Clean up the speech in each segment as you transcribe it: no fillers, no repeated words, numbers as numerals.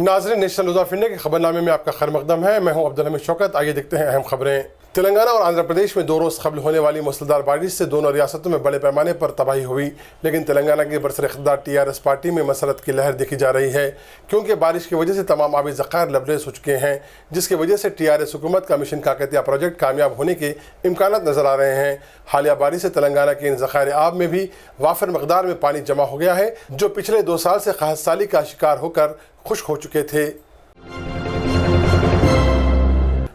नाज़रीन, national news of India के खबरनामे में आपका खैर मकदम है। मैं हूं अब्दुल हमीद शौकत। आइए देखते हैं अहम खबरें। तेलंगाना और आंध्र प्रदेश में 2 रोज़ कबल होने वाली मूसलाधार बारिश से दोनों रियासतों में बड़े पैमाने पर तबाही हुई, लेकिन तेलंगाना की बरसर इख्तियार TRS पार्टी में मसरत की लहर देखी जा रही है, क्योंकि बारिश की वजह से तमाम आबी ज़खायर लबरेज हो चुके हैं, जिसकी वजह से TRS हुकूमत का मिशन काकतिया प्रोजेक्ट कामयाब होने के इम्कानात नज़र आ रहे हैं। हालिया बारिश से तेलंगाना के इन ज़खायर आब में भी वाफर मकदार में पानी जमा हो गया है, जो पिछले 2 साल से क़हत का शिकार होकर खुश्क हो चुके थे।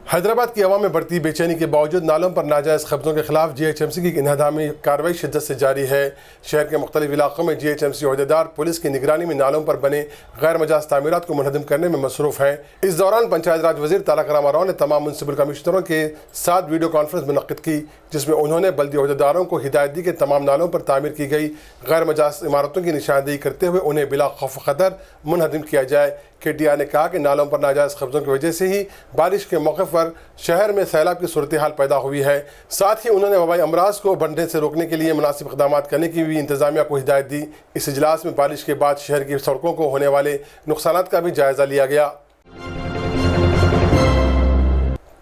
हैदराबाद की हवा में बढ़ती बेचैनी के बावजूद नालों पर नाजायज़ कब्ज़ों के खिलाफ GHMC की इंहदामी कार्रवाई शिद्दत से जारी है। शहर के मुख्तलिफ इलाकों में GHMC अहदेदार पुलिस की निगरानी में नालों पर बने गैर मजाज तामीरात को मुनहदम करने में मसरूफ़ हैं। इस दौरान पंचायत राज वज़ीर तारक रामा राव ने तमाम म्युनिसिपल कमिश्नरों के साथ वीडियो कॉन्फ्रेंस मुनक़्क़िद की, जिसमें उन्होंने बल्दी अहदेदारों को हिदायत दी कि तमाम नालों पर तामीर की गई गैर मजाज इमारतों की निशानदेही करते हुए उन्हें बिला खौफ खतर मुनहदम किया जाए। KTR ने कहा कि नालों पर नाजायज़ कब्ज़ों की वजह से ही बारिश के मौके पर शहर में सैलाब की सूरत हाल पैदा हुई है। साथ ही उन्होंने वबाई अमराज को बढ़ने से रोकने के लिए मुनासिब इक़दाम करने की भी इंतज़ामिया को हिदायत दी। इस इजलास में बारिश के बाद शहर की सड़कों को होने वाले नुकसानात का भी जायज़ा लिया गया।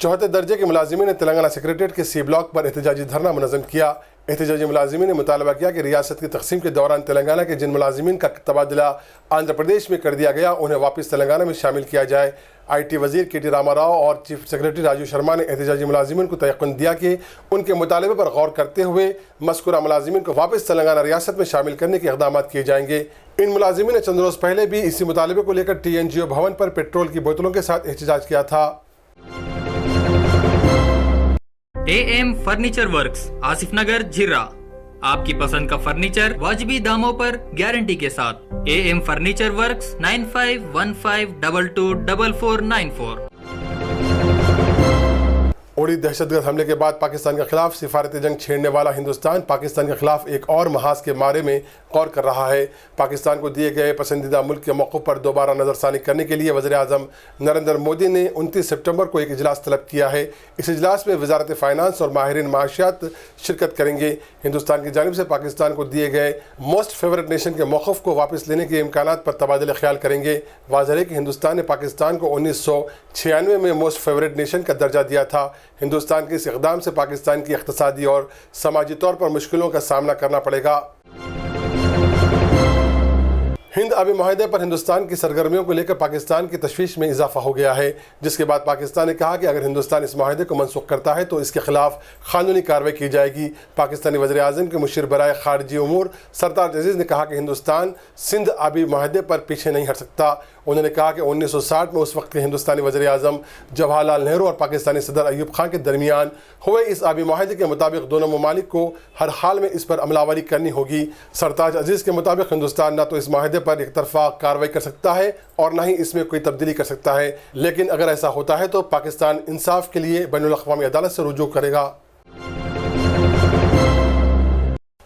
4थे दर्जे के मुलाजिमीन ने तेलंगाना सेक्रेटेरिएट के C ब्लॉक पर एहतजाजी धरना मुनज़्ज़म किया। एहतजाजी मुलाजिमीन ने मुतालबा किया कि रियासत की तकसीम के दौरान तेलंगाना के जिन मुलाजिमीन का तबादला आंध्र प्रदेश में कर दिया गया, उन्हें वापस तेलंगाना में शामिल किया जाए। IT वज़ीर KT रामा राव और चीफ सेक्रेटरी राजू शर्मा ने एहतजाजी मुलाजिमीन को तयक़ुन दिया कि उनके मुतालबे पर गौर करते हुए मज़कूरा मुलाजिमीन को वापस तेलंगाना रियासत में शामिल करने के इक़दाम किए जाएंगे। इन मुलाजिमीन ने चंद रोज़ पहले भी इसी मुतालबे को लेकर TNGO भवन पर पेट्रोल की बोतलों के साथ एहतजाज किया था। AM फर्नीचर वर्क्स, आसिफ नगर, झिर्रा। आपकी पसंद का फर्नीचर वाजिबी दामों पर गारंटी के साथ। AM furniture works 9515224494। उड़ी दहशतगर्द हमले के बाद पाकिस्तान के खिलाफ सिफारत जंग छेड़ने वाला हिंदुस्तान पाकिस्तान के खिलाफ एक और महाज के बारे में गौर कर रहा है। पाकिस्तान को दिए गए पसंदीदा मुल्क के मौक़िफ़ पर दोबारा नज़रसानी करने के लिए वज़ीर आज़म नरेंद्र मोदी ने 29 सितंबर को एक इजलास तलब किया है। इस इजलास में वज़ारत फ़ाइनेंस और माहिरीन माशियात शिरकत करेंगे। हिंदुस्तान की जानिब से पाकिस्तान को दिए गए मोस्ट फेवरेट नेशन के मौक़िफ़ को वापस लेने के इम्कानात पर तबादला ख्याल करेंगे। वाज़ेह है कि हिंदुस्तान ने पाकिस्तान को 1996 में मोस्ट फेवरेट नेशन का दर्जा दिया था। हिंदुस्तान के इस इक़दाम से पाकिस्तान की इक़्तिसादी और समाजी तौर पर मुश्किलों का सामना करना पड़ेगा। हिंद आबी माहदे पर हिंदुस्तान की सरगर्मियों को लेकर पाकिस्तान की तशवीश में इजाफा हो गया है, जिसके बाद पाकिस्तान ने कहा कि अगर हिंदुस्तान इस माहदे को मनसूख करता है तो इसके खिलाफ कानूनी कार्रवाई की जाएगी। पाकिस्तानी वज़ीर आज़म के मुशीर बराए ख़ारिजी उमूर सरताज अज़ीज़ ने कहा कि हिंदुस्तान सिंध आबी माहदे पर पीछे नहीं हट सकता। उन्होंने कहा कि 1960 में उस वक्त के हिंदुस्तानी वज़ीर आज़म जवाहरलाल नेहरू और पाकिस्तानी सदर अयूब खान के दरमियान हुए इस आबी माहदे के मुताबिक दोनों ममालिक को हर हाल में इस पर अमलावरी करनी होगी। सरताज अज़ीज़ के मुताबिक हिंदुस्तान न तो इस माहदे पर एक तरफा कार्रवाई कर सकता है और न ही इसमें कोई तब्दीली कर सकता है, लेकिन अगर ऐसा होता है तो पाकिस्तान इंसाफ के लिए बैनुल अक़वामी अदालत से रुजू करेगा।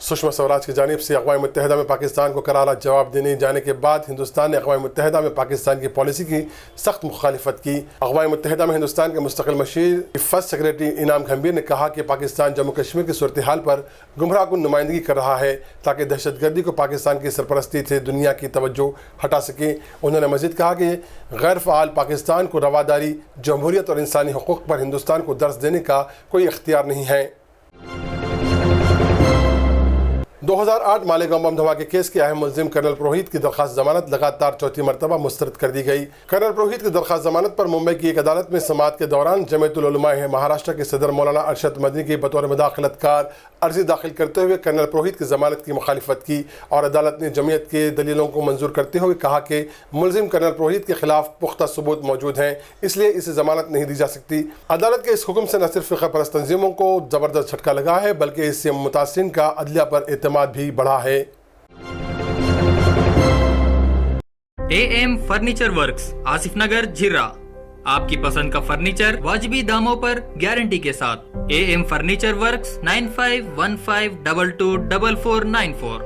सुषमा स्वराज की जानिब से अक़वाम मुत्तहिदा में पाकिस्तान को करारा जवाब देने जाने के बाद हिंदुस्तान ने अक़वाम मुत्तहिदा में पाकिस्तान की पॉलिसी की सख्त मुखालिफत की। अक़वाम मुत्तहिदा में हिंदुस्तान के मुस्तक़िल मशीर फर्स्ट सेक्रेटरी इनाम गंभीर ने कहा कि पाकिस्तान जम्मू कश्मीर की सूरत हाल पर गुमराहकुन नुमाइंदगी कर रहा है ताकि दहशतगर्दी को पाकिस्तान की सरपरस्ती से दुनिया की तवज्जो हटा सके। उन्होंने मज़ीद कहा कि गैर फ़आल पाकिस्तान को रवादारी, जमहूरियत और इंसानी हुकूक़ पर हिंदुस्तान को दर्स देने का कोई इख्तियार नहीं है। 2008 मालेगांव बम धमाके केस के अहम मुल्ज़िम कर्नल पुरोहित की दरख्वास्त जमानत लगातार 4थी मरतबा मुस्तरद कर दी गई। कर्नल पुरोहित की दरख्वास्त जमानत पर मुंबई की एक अदालत में समाअत के दौरान जमीयतुल उलमा महाराष्ट्र के सदर मौलाना अरशद मदनी की बतौर मुदाखलतकार अर्जी दाखिल करते हुए कर्नल पुरोहित की जमानत की मुखालिफत की और अदालत ने जमीयत के दलीलों को मंजूर करते हुए कहा कि मुल्ज़िम कर्नल पुरोहित के खिलाफ पुख्ता सबूत मौजूद हैं, इसलिए इसे जमानत नहीं दी जा सकती। अदालत के इस हुक्म से न सिर्फ फ़िक़्ह परस्त तंजीमों को ज़बरदस्त झटका लगा है, बल्कि इससे मुतासिरीन का अदलिया पर एतमाद भी बढ़ा है। AM फर्नीचर वर्क्स, आसिफ नगर, झिर्रा। आपकी पसंद का फर्नीचर वाजिबी दामों पर गारंटी के साथ। AM furniture works 9515224494।